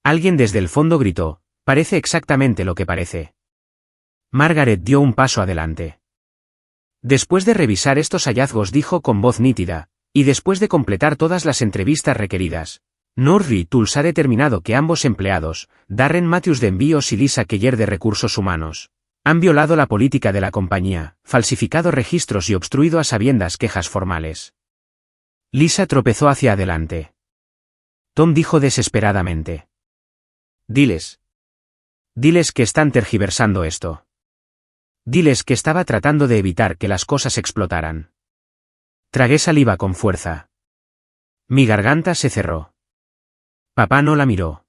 Alguien desde el fondo gritó, parece exactamente lo que parece. Margaret dio un paso adelante. Después de revisar estos hallazgos dijo con voz nítida, y después de completar todas las entrevistas requeridas, Norrie Tools ha determinado que ambos empleados, Darren Matthews de Envíos y Lisa Keller de Recursos Humanos, han violado la política de la compañía, falsificado registros y obstruido a sabiendas quejas formales. Lisa tropezó hacia adelante. Tom dijo desesperadamente. Diles. Diles que están tergiversando esto. Diles que estaba tratando de evitar que las cosas explotaran. Tragué saliva con fuerza. Mi garganta se cerró. Papá no la miró.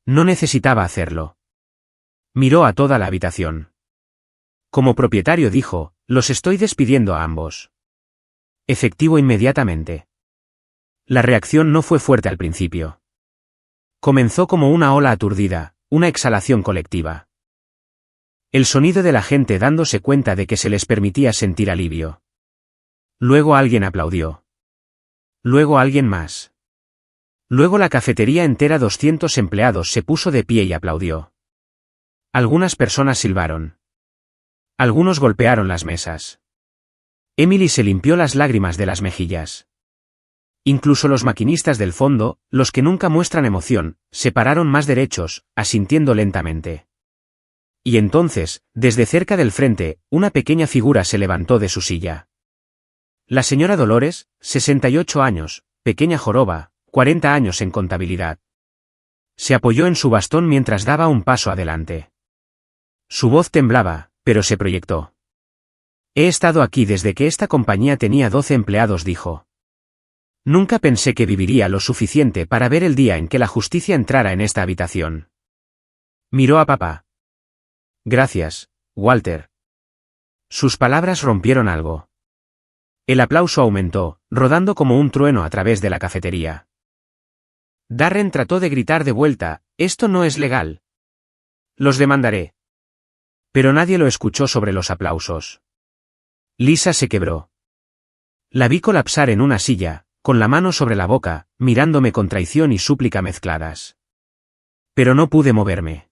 No necesitaba hacerlo. Miró a toda la habitación. Como propietario dijo, los estoy despidiendo a ambos. Efectivo inmediatamente. La reacción no fue fuerte al principio. Comenzó como una ola aturdida, una exhalación colectiva. El sonido de la gente dándose cuenta de que se les permitía sentir alivio. Luego alguien aplaudió. Luego alguien más. Luego la cafetería entera, 200 empleados, se puso de pie y aplaudió. Algunas personas silbaron. Algunos golpearon las mesas. Emily se limpió las lágrimas de las mejillas. Incluso los maquinistas del fondo, los que nunca muestran emoción, se pararon más derechos, asintiendo lentamente. Y entonces, desde cerca del frente, una pequeña figura se levantó de su silla. La señora Dolores, 68 años, pequeña joroba, 40 años en contabilidad. Se apoyó en su bastón mientras daba un paso adelante. Su voz temblaba, pero se proyectó. He estado aquí desde que esta compañía tenía 12 empleados, dijo. Nunca pensé que viviría lo suficiente para ver el día en que la justicia entrara en esta habitación. Miró a papá. Gracias, Walter. Sus palabras rompieron algo. El aplauso aumentó, rodando como un trueno a través de la cafetería. Darren trató de gritar de vuelta, esto no es legal. Los demandaré. Pero nadie lo escuchó sobre los aplausos. Lisa se quebró. La vi colapsar en una silla, con la mano sobre la boca, mirándome con traición y súplica mezcladas. Pero no pude moverme.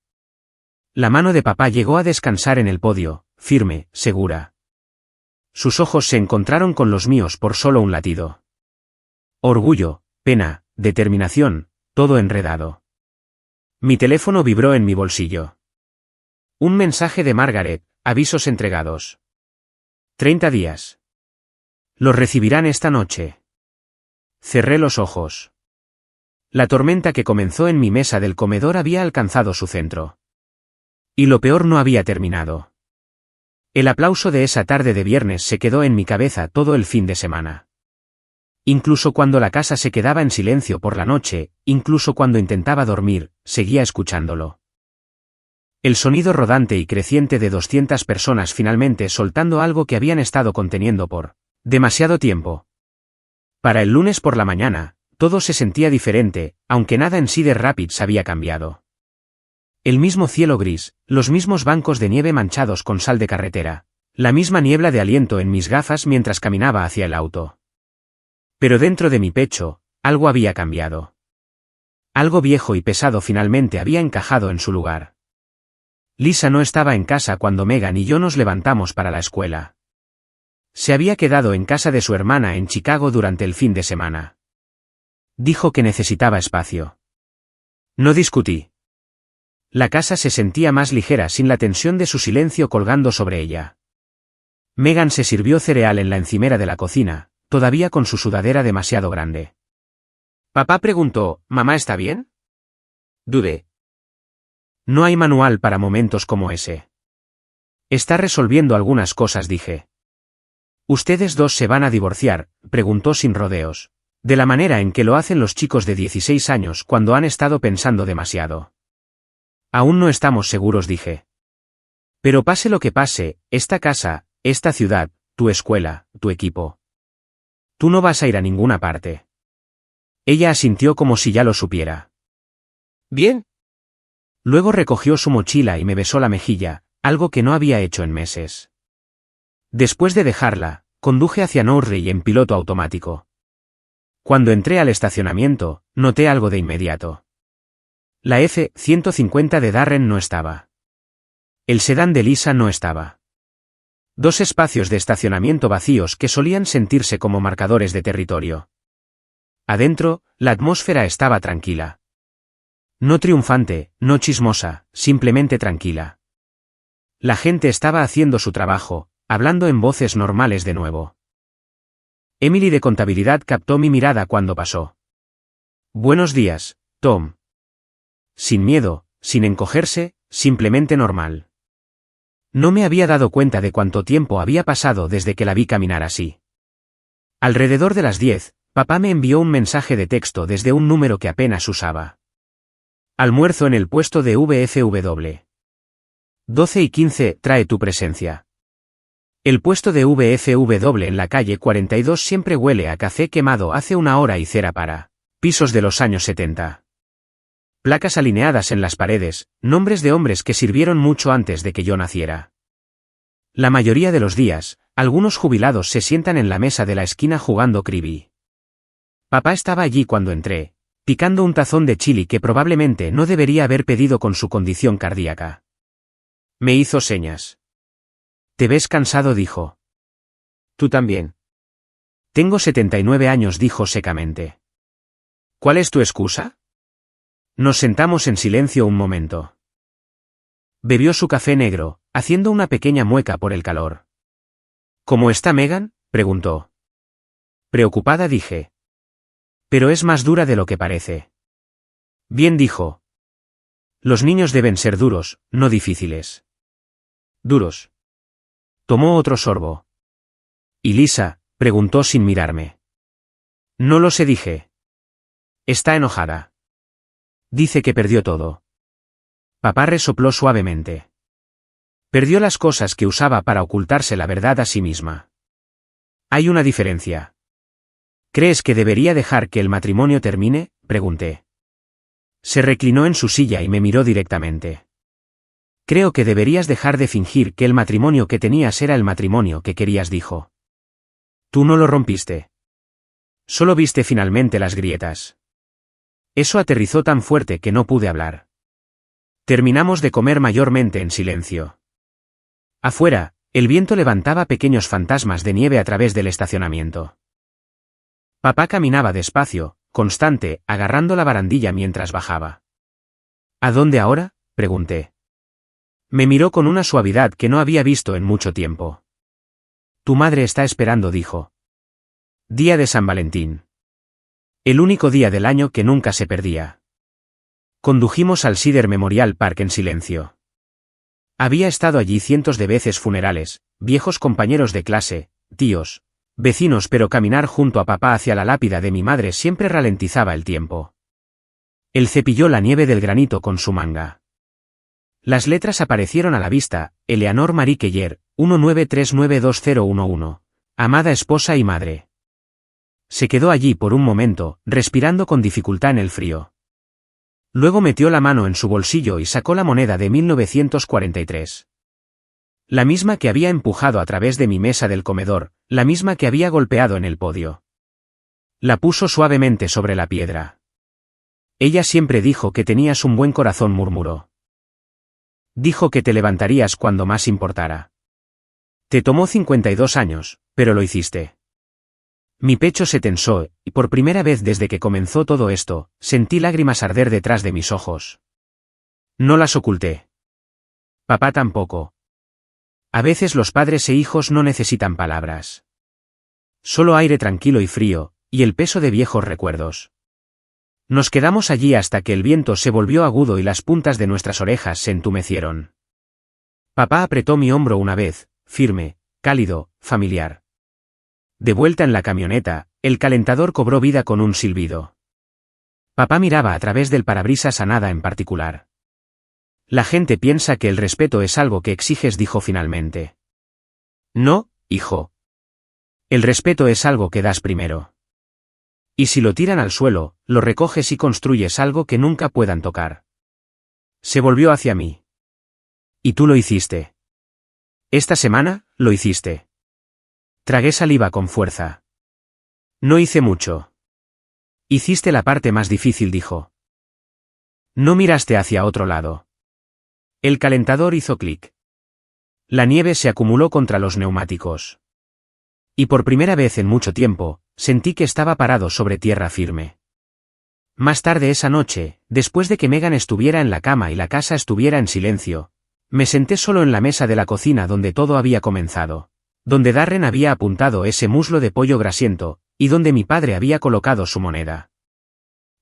La mano de papá llegó a descansar en el podio, firme, segura. Sus ojos se encontraron con los míos por solo un latido. Orgullo, pena, determinación, todo enredado. Mi teléfono vibró en mi bolsillo. Un mensaje de Margaret, avisos entregados. 30 días. Los recibirán esta noche. Cerré los ojos. La tormenta que comenzó en mi mesa del comedor había alcanzado su centro. Y lo peor no había terminado. El aplauso de esa tarde de viernes se quedó en mi cabeza todo el fin de semana. Incluso cuando la casa se quedaba en silencio por la noche, incluso cuando intentaba dormir, seguía escuchándolo. El sonido rodante y creciente de 200 personas finalmente soltando algo que habían estado conteniendo por demasiado tiempo. Para el lunes por la mañana, todo se sentía diferente, aunque nada en Cedar Rapids había cambiado. El mismo cielo gris, los mismos bancos de nieve manchados con sal de carretera, la misma niebla de aliento en mis gafas mientras caminaba hacia el auto. Pero dentro de mi pecho, algo había cambiado. Algo viejo y pesado finalmente había encajado en su lugar. Lisa no estaba en casa cuando Megan y yo nos levantamos para la escuela. Se había quedado en casa de su hermana en Chicago durante el fin de semana. Dijo que necesitaba espacio. No discutí. La casa se sentía más ligera sin la tensión de su silencio colgando sobre ella. Megan se sirvió cereal en la encimera de la cocina, todavía con su sudadera demasiado grande. Papá preguntó, ¿mamá está bien? Dudé. No hay manual para momentos como ese. Está resolviendo algunas cosas, dije. ¿Ustedes dos se van a divorciar?, preguntó sin rodeos, de la manera en que lo hacen los chicos de 16 años cuando han estado pensando demasiado. Aún no estamos seguros, dije. Pero pase lo que pase, esta casa, esta ciudad, tu escuela, tu equipo. Tú no vas a ir a ninguna parte. Ella asintió como si ya lo supiera. Bien. Luego recogió su mochila y me besó la mejilla, algo que no había hecho en meses. Después de dejarla, conduje hacia Norrie en piloto automático. Cuando entré al estacionamiento, noté algo de inmediato. La F-150 de Darren no estaba. El sedán de Lisa no estaba. Dos espacios de estacionamiento vacíos que solían sentirse como marcadores de territorio. Adentro, la atmósfera estaba tranquila. No triunfante, no chismosa, simplemente tranquila. La gente estaba haciendo su trabajo, hablando en voces normales de nuevo. Emily de contabilidad captó mi mirada cuando pasó. Buenos días, Tom. Sin miedo, sin encogerse, simplemente normal. No me había dado cuenta de cuánto tiempo había pasado desde que la vi caminar así. Alrededor de las 10, papá me envió un mensaje de texto desde un número que apenas usaba. Almuerzo en el puesto de VFW. 12:15, trae tu presencia. El puesto de VFW en la calle 42 siempre huele a café quemado hace una hora y cera para pisos de los años 70. Placas alineadas en las paredes, nombres de hombres que sirvieron mucho antes de que yo naciera. La mayoría de los días, algunos jubilados se sientan en la mesa de la esquina jugando cribbie. Papá estaba allí cuando entré, picando un tazón de chili que probablemente no debería haber pedido con su condición cardíaca. Me hizo señas. «Te ves cansado», dijo. «Tú también». «Tengo 79 años», dijo secamente. «¿Cuál es tu excusa?» Nos sentamos en silencio un momento. Bebió su café negro, haciendo una pequeña mueca por el calor. «¿Cómo está Megan?», preguntó. Preocupada dije. «Pero es más dura de lo que parece». «Bien», dijo. «Los niños deben ser duros, no difíciles». «Duros». Tomó otro sorbo. «¿Y Lisa?», preguntó sin mirarme. «No lo sé», dije. «Está enojada. Dice que perdió todo». Papá resopló suavemente. Perdió las cosas que usaba para ocultarse la verdad a sí misma. Hay una diferencia. ¿Crees que debería dejar que el matrimonio termine?, pregunté. Se reclinó en su silla y me miró directamente. Creo que deberías dejar de fingir que el matrimonio que tenías era el matrimonio que querías, dijo. Tú no lo rompiste. Solo viste finalmente las grietas. Eso aterrizó tan fuerte que no pude hablar. Terminamos de comer mayormente en silencio. Afuera, El viento levantaba pequeños fantasmas de nieve a través del estacionamiento. Papá caminaba despacio, constante, agarrando la barandilla mientras bajaba. ¿A dónde ahora?, pregunté. Me miró con una suavidad que no había visto en mucho tiempo. Tu madre está esperando, dijo. Día de San Valentín. El único día del año que nunca se perdía. Condujimos al Cedar Memorial Park en silencio. Había estado allí cientos de veces funerales, viejos compañeros de clase, tíos, vecinos, pero caminar junto a papá hacia la lápida de mi madre siempre ralentizaba el tiempo. Él cepilló la nieve del granito con su manga. Las letras aparecieron a la vista: Eleanor Marie Keller, 19392011, amada esposa y madre. Se quedó allí por un momento, respirando con dificultad en el frío. Luego metió la mano en su bolsillo y sacó la moneda de 1943. La misma que había empujado a través de mi mesa del comedor, la misma que había golpeado en el podio. La puso suavemente sobre la piedra. Ella siempre dijo que tenías un buen corazón, murmuró. Dijo que te levantarías cuando más importara. Te tomó 52 años, pero lo hiciste. Mi pecho se tensó, y por primera vez desde que comenzó todo esto, sentí lágrimas arder detrás de mis ojos. No las oculté. Papá tampoco. A veces los padres e hijos no necesitan palabras. Solo aire tranquilo y frío, y el peso de viejos recuerdos. Nos quedamos allí hasta que el viento se volvió agudo y las puntas de nuestras orejas se entumecieron. Papá apretó mi hombro una vez, firme, cálido, familiar. De vuelta en la camioneta, el calentador cobró vida con un silbido. Papá miraba a través del parabrisas a nada en particular. La gente piensa que el respeto es algo que exiges, dijo finalmente. No, hijo. El respeto es algo que das primero. Y si lo tiran al suelo, lo recoges y construyes algo que nunca puedan tocar. Se volvió hacia mí. Y tú lo hiciste. Esta semana, lo hiciste. Tragué saliva con fuerza. No hice mucho. Hiciste la parte más difícil, dijo. No miraste hacia otro lado. El calentador hizo clic. La nieve se acumuló contra los neumáticos. Y por primera vez en mucho tiempo, sentí que estaba parado sobre tierra firme. Más tarde esa noche, después de que Megan estuviera en la cama y la casa estuviera en silencio, me senté solo en la mesa de la cocina donde todo había comenzado, donde Darren había apuntado ese muslo de pollo grasiento, y donde mi padre había colocado su moneda.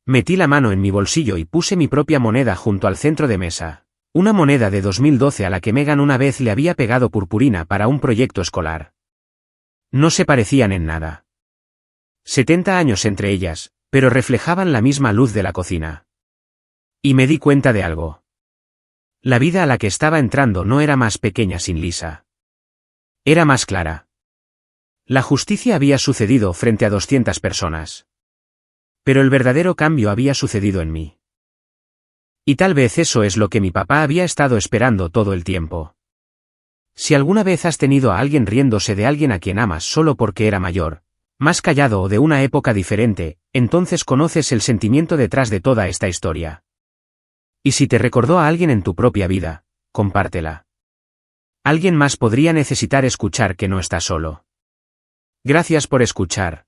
Metí la mano en mi bolsillo y puse mi propia moneda junto al centro de mesa, una moneda de 2012 a la que Megan una vez le había pegado purpurina para un proyecto escolar. No se parecían en nada. 70 años entre ellas, pero reflejaban la misma luz de la cocina. Y me di cuenta de algo. La vida a la que estaba entrando no era más pequeña sin Lisa. Era más clara. La justicia había sucedido frente a 200 personas. Pero el verdadero cambio había sucedido en mí. Y tal vez eso es lo que mi papá había estado esperando todo el tiempo. Si alguna vez has tenido a alguien riéndose de alguien a quien amas solo porque era mayor, más callado o de una época diferente, entonces conoces el sentimiento detrás de toda esta historia. Y si te recordó a alguien en tu propia vida, compártela. Alguien más podría necesitar escuchar que no estás solo. Gracias por escuchar.